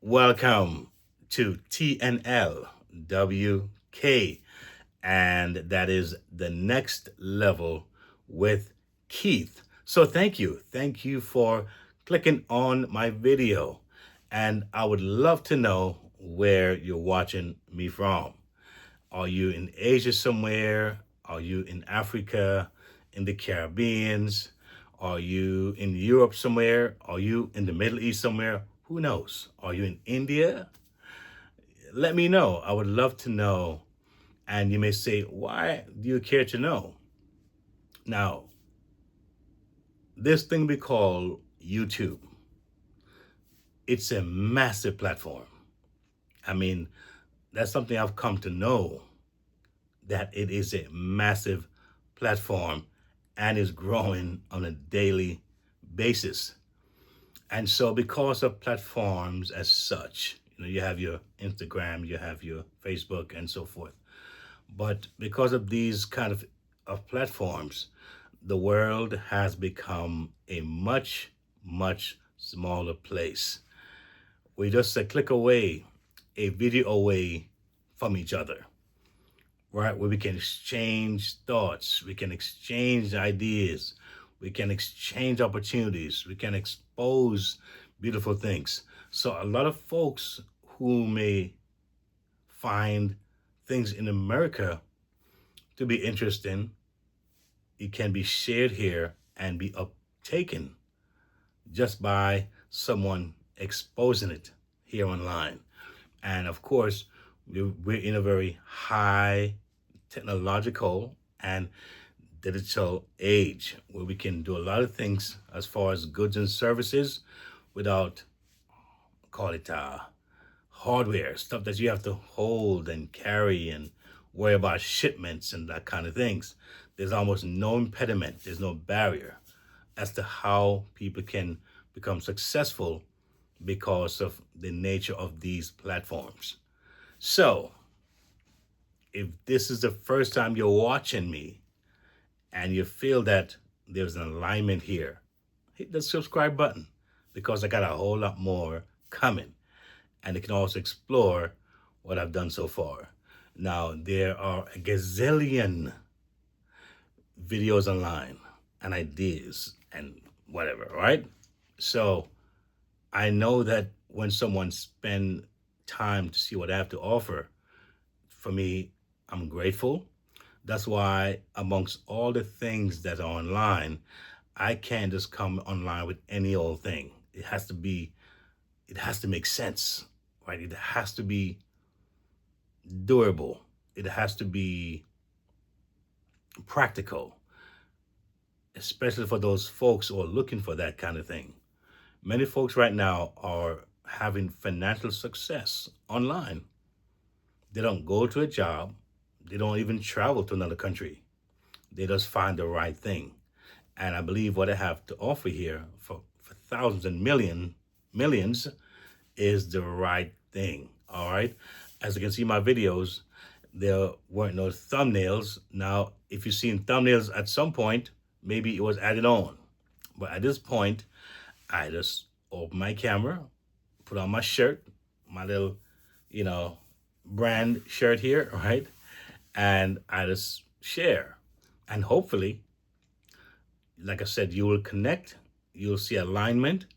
Welcome to TNLWK, and that is the next level with Keith. So thank you for clicking on my video, and I would love to know where you're watching me from. Are you in Asia somewhere? Are you in Africa, in the Caribbeans? Are you in Europe somewhere? Are you in the Middle East somewhere? Who knows? Are you in India? Let me know. I would love to know. And you may say, why do you care to know? Now, this thing we call YouTube, it's a massive platform. I mean, that's something I've come to know, that it is a massive platform and is growing on a daily basis. And so because of platforms as such, you have your Instagram, you have your Facebook and so forth. But because of these kind of platforms, the world has become a much, much smaller place. We're just a click away, a video away from each other, right? Where we can exchange thoughts, we can exchange ideas, we can exchange opportunities, we can expose beautiful things. So a lot of folks who may find things in America to be interesting, it can be shared here and be uptaken just by someone exposing it here online. And of course, we're in a very high technological and digital age where we can do a lot of things as far as goods and services without, call it hardware, stuff that you have to hold and carry and worry about shipments and that kind of things. There's almost no impediment, there's no barrier as to how people can become successful because of the nature of these platforms. So, if this is the first time you're watching me and you feel that there's an alignment here, hit the subscribe button because I got a whole lot more coming. And you can also explore what I've done so far. Now, there are a gazillion videos online and ideas and whatever, right? So I know that when someone spend time to see what I have to offer, for me, I'm grateful. That's why amongst all the things that are online, I can't just come online with any old thing. It has to make sense, right? It has to be durable. It has to be practical, especially for those folks who are looking for that kind of thing. Many folks right now are having financial success online. They don't go to a job. They don't even travel to another country. They just find the right thing. And I believe what I have to offer here for thousands and millions is the right thing. All right. As you can see in my videos, there weren't no thumbnails. Now, if you've seen thumbnails at some point, maybe it was added on. But at this point, I just open my camera, put on my shirt, my little, brand shirt here, right? And I just share. And hopefully, like I said, you will connect, you'll see alignment,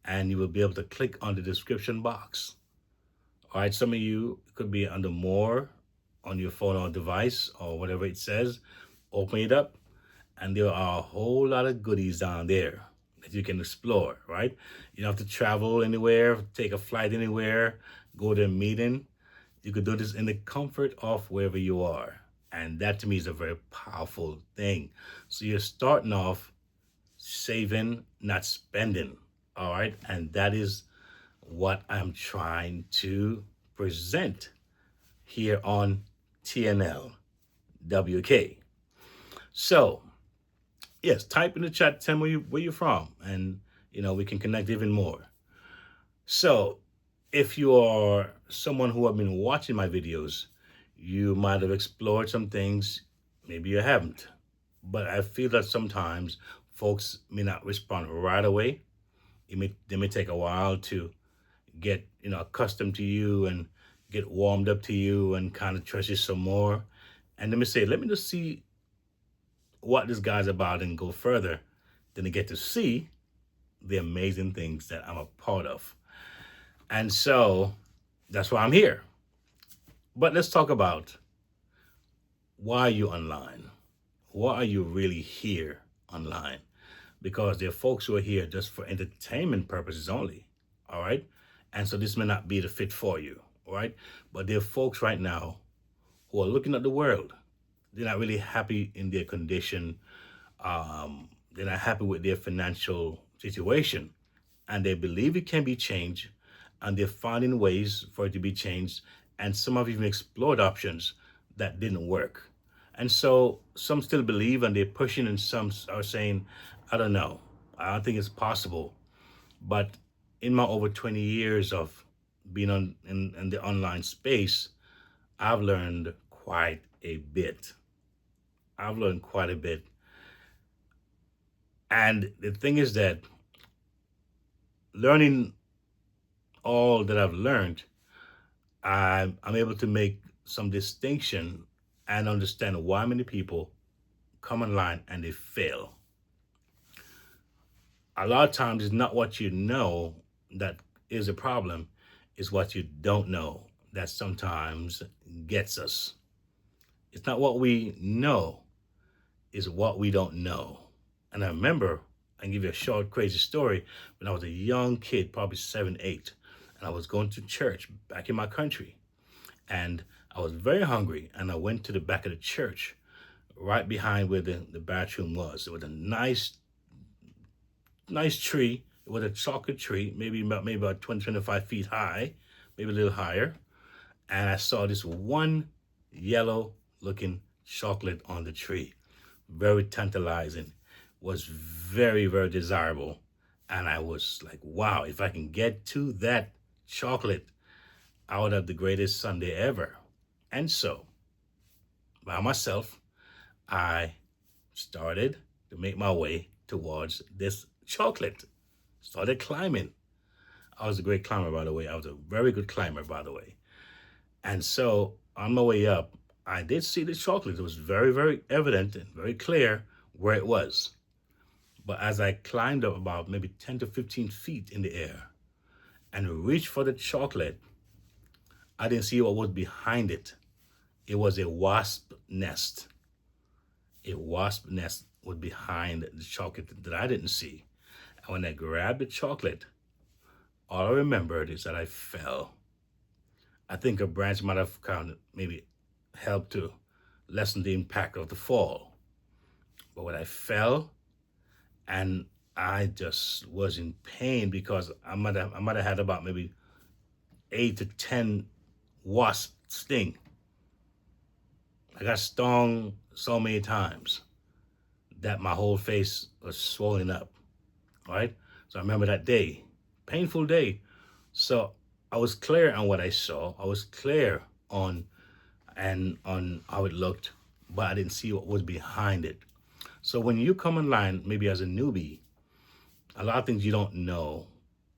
and you will be able to click on the description box. All right, some of you could be under more on your phone or device or whatever it says. Open it up, and there are a whole lot of goodies down there that you can explore, right? You don't have to travel anywhere, take a flight anywhere, go to a meeting. You could do this in the comfort of wherever you are. And that to me is a very powerful thing. So you're starting off saving, not spending, all right? And that is what I'm trying to present here on TNL WK. So, yes, type in the chat, tell me where you're from, and we can connect even more. So, if you are someone who have been watching my videos, you might have explored some things, maybe you haven't. But I feel that sometimes folks may not respond right away. They may take a while to get, accustomed to you and get warmed up to you and kind of trust you some more. And let me just see what this guy's about and go further. Then they get to see the amazing things that I'm a part of. And so that's why I'm here. But let's talk about, why are you online? Why are you really here online? Because there are folks who are here just for entertainment purposes only. All right. And so this may not be the fit for you. All right. But there are folks right now who are looking at the world. They're not really happy in their condition. They're not happy with their financial situation. And they believe it can be changed. And they're finding ways for it to be changed. And some have even explored options that didn't work. And so some still believe and they're pushing, and some are saying, I don't know. I don't think it's possible. But in my over 20 years of being in the online space, I've learned quite a bit. I've learned quite a bit. And the thing is that learning all that I've learned, I'm able to make some distinction and understand why many people come online and they fail. A lot of times it's not what you know that is a problem, it's what you don't know that sometimes gets us. It's not what we know, it's what we don't know. And I remember, I can give you a short, crazy story. When I was a young kid, probably 7, 8, and I was going to church back in my country. And I was very hungry, and I went to the back of the church, right behind where the bathroom was. It was a nice tree. It was a chocolate tree, maybe about 20, 25 feet high, maybe a little higher. And I saw this one yellow looking chocolate on the tree. Very tantalizing. Was very, very desirable. And I was like, wow, if I can get to that chocolate, I would have the greatest Sunday ever. And so, by myself, I started to make my way towards this chocolate. Started climbing. I was a great climber, by the way. I was a very good climber, by the way. And so, on my way up, I did see the chocolate. It was very, very evident and very clear where it was. But as I climbed up about maybe 10 to 15 feet in the air and reached for the chocolate, I didn't see what was behind it. It was a wasp nest. A wasp nest was behind the chocolate that I didn't see. And when I grabbed the chocolate, all I remembered is that I fell. I think a branch might have kind of maybe helped to lessen the impact of the fall. But when I fell, and I just was in pain because I might have had about maybe 8 to 10 wasp sting. I got stung so many times that my whole face was swollen up. Right? So I remember that day, painful day. So I was clear on what I saw. I was clear on how it looked, but I didn't see what was behind it. So when you come online, maybe as a newbie, a lot of things you don't know,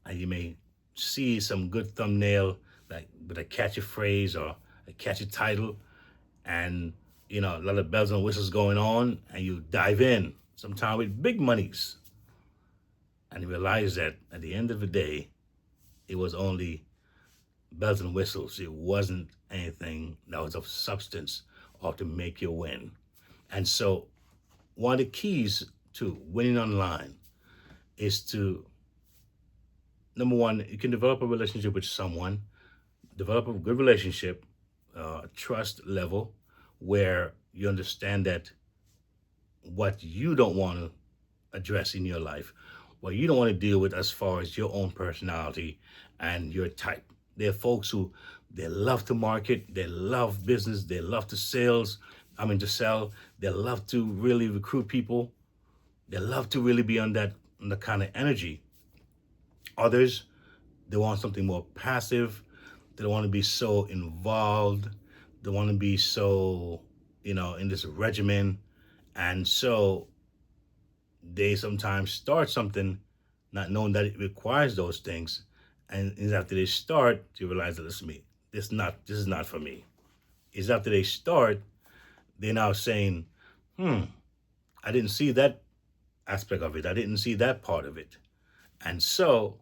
and you may see some good thumbnail, like with a catchy phrase or a catchy title, and a lot of bells and whistles going on, and you dive in, sometimes with big monies, and you realize that at the end of the day, it was only bells and whistles. It wasn't anything that was of substance or to make you win. And so one of the keys to winning online is to, number one, you can develop a relationship with someone, develop a good relationship, trust level, where you understand that what you don't want to address in your life, what you don't want to deal with as far as your own personality and your type. There are folks who, they love to market, they love business, they love to to sell, they love to really recruit people, they love to really be on the kind of energy. Others, they want something more passive. They don't want to be so involved. They want to be so, in this regimen. And so they sometimes start something not knowing that it requires those things. And it's after they start, you realize that listen to me, this is not for me. It's after they start, they're now saying, I didn't see that aspect of it. I didn't see that part of it. And so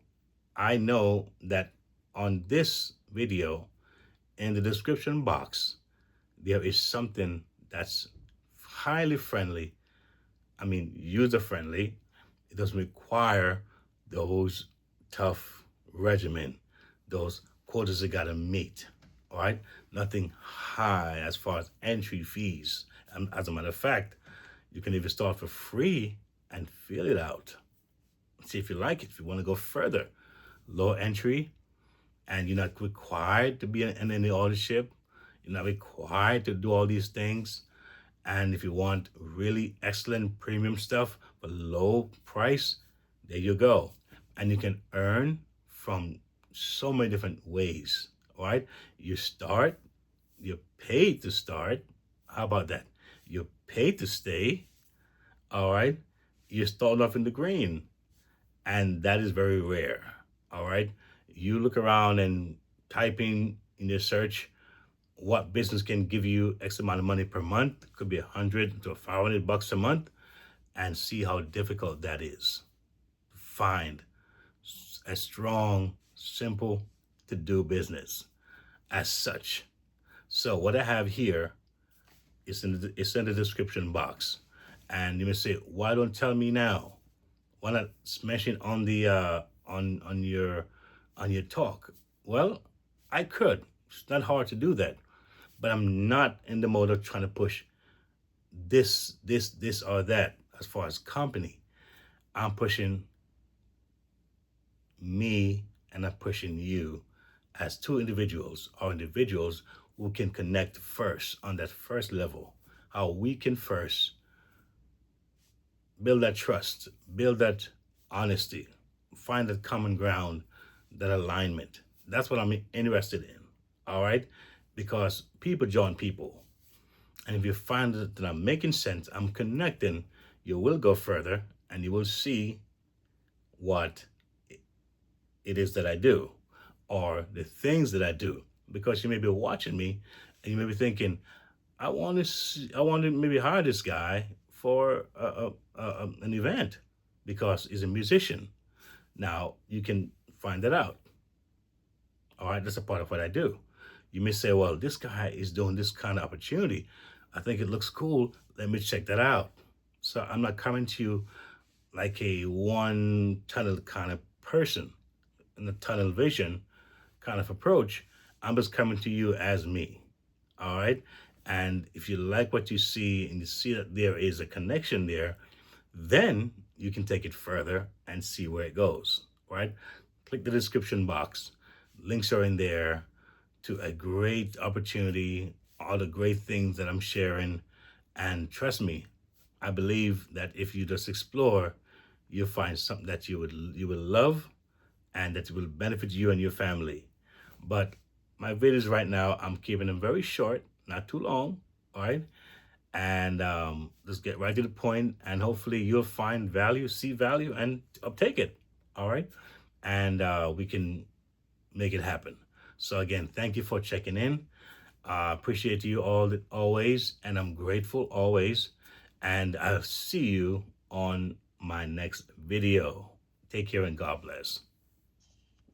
I know that on this video, in the description box, there is something that's highly friendly. I mean, user friendly. It doesn't require those tough regimen, those quotas they gotta meet. All right, nothing high as far as entry fees. And as a matter of fact, you can even start for free and feel it out. See if you like it. If you want to go further, low entry, and you're not required to be in any authorship. You're not required to do all these things. And if you want really excellent premium stuff for low price, there you go. And you can earn from so many different ways, right? You start, you're paid to start. How about that? You're paid to stay, all right? You're starting off in the green, and that is very rare, all right? You look around and typing in your search, what business can give you X amount of money per month? It could be $100 to $500 a month, and see how difficult that is. Find a strong, simple to do business as such. So what I have here is it's in the description box, and you may say, why don't tell me now? Why not smash it on the on your talk? Well, I could. It's not hard to do that, but I'm not in the mode of trying to push this or that as far as company. I'm pushing me, and I'm pushing you as two individuals, or individuals who can connect first on that first level. How we can first build that trust, build that honesty, find that common ground, that alignment. That's what I'm interested in, all right? Because people join people. And if you find that I'm making sense, I'm connecting, you will go further and you will see what it is that I do, or the things that I do. Because you may be watching me and you may be thinking, I want to maybe hire this guy for an event because he's a musician. Now you can find that out. All right, that's a part of what I do. You may say, well, this guy is doing this kind of opportunity. I think it looks cool. Let me check that out. So I'm not coming to you like a one tunnel kind of person, in a tunnel vision kind of approach. I'm just coming to you as me. All right. And if you like what you see and you see that there is a connection there, then you can take it further and see where it goes. Right. Click the description box. Links are in there to a great opportunity, all the great things that I'm sharing. And trust me, I believe that if you just explore, you'll find something that you will love and that will benefit you and your family. But my videos right now, I'm keeping them very short, not too long, all right? And just get right to the point, and hopefully you'll find value, see value, and uptake it, all right? And we can make it happen. So again, thank you for checking in. Appreciate you all always, and I'm grateful always. And I'll see you on my next video. Take care and God bless.